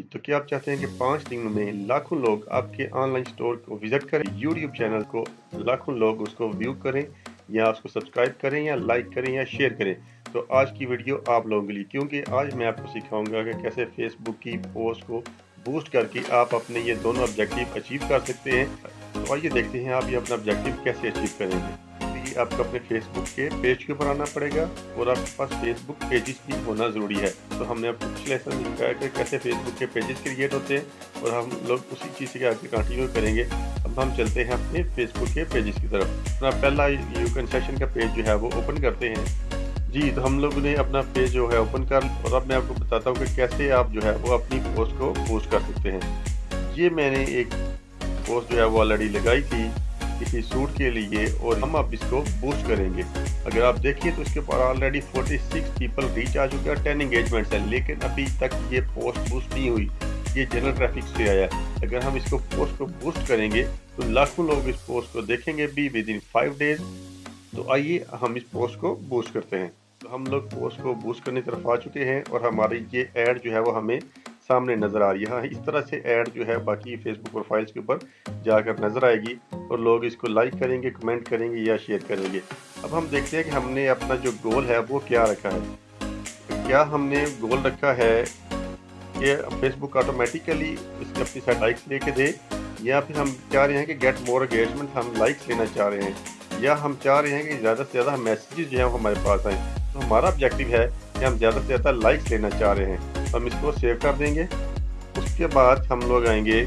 तो क्या आप चाहते हैं कि 5 दिनों में लाखों लोग आपके ऑनलाइन स्टोर को विजिट करें, यूट्यूब चैनल को लाखों लोग उसको व्यू करें या उसको सब्सक्राइब करें या लाइक करें या शेयर करें? तो आज की वीडियो आप लोगों के लिए, क्योंकि आज मैं आपको सिखाऊंगा कि कैसे फेसबुक की पोस्ट को बूस्ट करके आप अपने ये दोनों ऑब्जेक्टिव अचीव कर सकते हैं। तो आइए देखते हैं आप ये अपना ऑब्जेक्टिव कैसे अचीव करेंगे। आपको अपने फेसबुक के पेज के ऊपर आना पड़ेगा और आपके पास फेसबुक पेजेस भी होना ज़रूरी है। तो हमने आपको पिछले लेसन में सिखाया कि कैसे फेसबुक के पेजेस क्रिएट होते हैं और हम लोग उसी चीज़ के आगे कंटिन्यू करेंगे। अब हम चलते हैं अपने फेसबुक के पेजेस की तरफ। अपना पहला यू कैन सेशन का पेज जो है वो ओपन करते हैं जी। तो हम लोगों ने अपना पेज जो है ओपन कर, और अब मैं आपको बताता हूँ कि कैसे आप जो है वो अपनी पोस्ट को पोस्ट कर सकते हैं। ये मैंने एक पोस्ट जो है वो ऑलरेडी लगाई थी किसी सूट के लिए और हम अब इसको बूस्ट करेंगे। अगर आप देखिए तो इसके ऊपर ऑलरेडी 46 पीपल रीच आ चुके हैं, 10 एंगेजमेंट्स हैं, लेकिन अभी तक ये पोस्ट बूस्ट नहीं हुई। ये जनरल ट्रैफिक से आया है। अगर हम इसको पोस्ट को बूस्ट करेंगे तो लाखों लोग इस पोस्ट को देखेंगे भी विद इन 5 डेज। तो आइए हम इस पोस्ट को बूस्ट करते हैं। तो हम लोग पोस्ट को बूस्ट करने की तरफ आ चुके हैं और हमारी ये ऐड जो है वो हमें सामने नज़र आ रही है। इस तरह से ऐड जो है बाकी फेसबुक प्रोफाइल्स के ऊपर जाकर नज़र आएगी और लोग इसको लाइक करेंगे, कमेंट करेंगे या शेयर करेंगे। अब हम देखते हैं कि हमने अपना जो गोल है वो क्या रखा है। क्या हमने गोल रखा है कि फेसबुक ऑटोमेटिकली इसके अपनी साइड लाइक्स लेके दे, या फिर हम चाह रहे हैं कि गेट मोर एंगेजमेंट, हम लाइक्स लेना चाह रहे हैं, या हम चाह रहे हैं कि ज़्यादा से ज़्यादा मैसेजेस जो है वो हमारे पास आएँ। तो हमारा ऑब्जेक्टिव है कि हम ज़्यादा से ज़्यादा लाइक्स लेना चाह रहे हैं। तो हम इसको सेव कर देंगे। उसके बाद हम लोग आएंगे,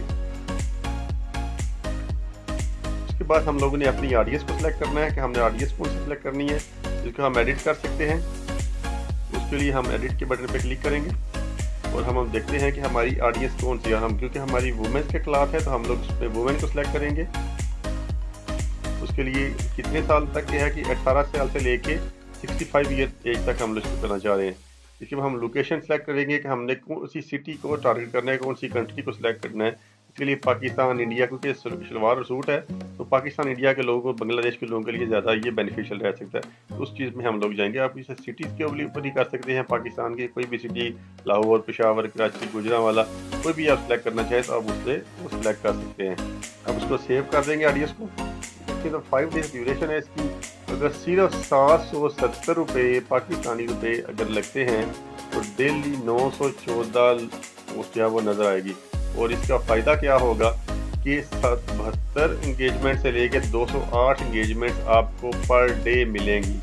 उसके बाद हम लोगों ने अपनी ऑडियंस को सिलेक्ट करना है कि हमने ऑडियंस कौन सी सिलेक्ट करनी है, जिसको हम एडिट कर सकते हैं। उसके लिए हम एडिट के बटन पे क्लिक करेंगे और हम देखते हैं कि हमारी ऑडियंस कौन सी है। हम क्योंकि हमारी वुमेन्स के क्लास है तो हम लोग उसमें वुमेन को सिलेक्ट करेंगे। उसके लिए कितने साल तक है कि 18 साल से लेके 65 ईयर एज तक हम लोग इसको करना चाह रहे हैं। इसके बाद हम लोकेशन सेलेक्ट करेंगे कि हमने कौन सी सिटी को टारगेट करना है, कौन सी कंट्री को सिलेक्ट करना है। इसके लिए पाकिस्तान, इंडिया, क्योंकि शलवार और सूट है तो पाकिस्तान, इंडिया के लोगों को, बांग्लादेश के लोगों के लिए ज़्यादा ये बेनिफिशियल रह सकता है। तो उस चीज़ में हम लोग जाएंगे। आप इसे सिटीज़ के ऊपर ही कर सकते हैं। पाकिस्तान की कोई भी सिटी, लाहौर, पेशावर, कराची, गुजरांवाला, कोई भी आप सिलेक्ट करना चाहें तो आप उससे वो सिलेक्ट कर सकते हैं। अब उसको सेव कर देंगे ऑडियंस को। तो 5 डेज ड्यूरेशन है इसकी। अगर सिर्फ 770 रुपये पाकिस्तानी रुपये अगर लगते हैं तो डेली 914 पोस्ट जो है वो नज़र आएगी। और इसका फ़ायदा क्या होगा कि 72 इंगेजमेंट से लेकर 208 इंगेजमेंट आपको पर डे मिलेंगी,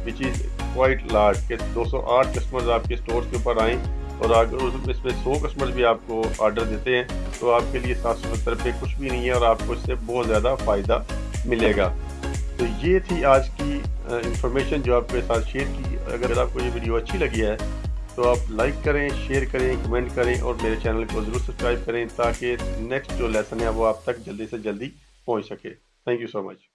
विच इज़ क्वाइट लार्ज। के 208 कस्टमर्स आपके स्टोर के ऊपर आएँ और अगर इसमें 100 कस्टमर्स भी आपको ऑर्डर देते हैं तो आपके लिए 770 रुपये कुछ भी नहीं है और आपको इससे बहुत ज़्यादा फ़ायदा मिलेगा। तो ये थी आज की इंफॉर्मेशन जो आपके साथ शेयर की। अगर आपको ये वीडियो अच्छी लगी है तो आप लाइक करें, शेयर करें, कमेंट करें और मेरे चैनल को ज़रूर सब्सक्राइब करें ताकि नेक्स्ट जो लेसन है वो आप तक जल्दी से जल्दी पहुंच सके। Thank you so much.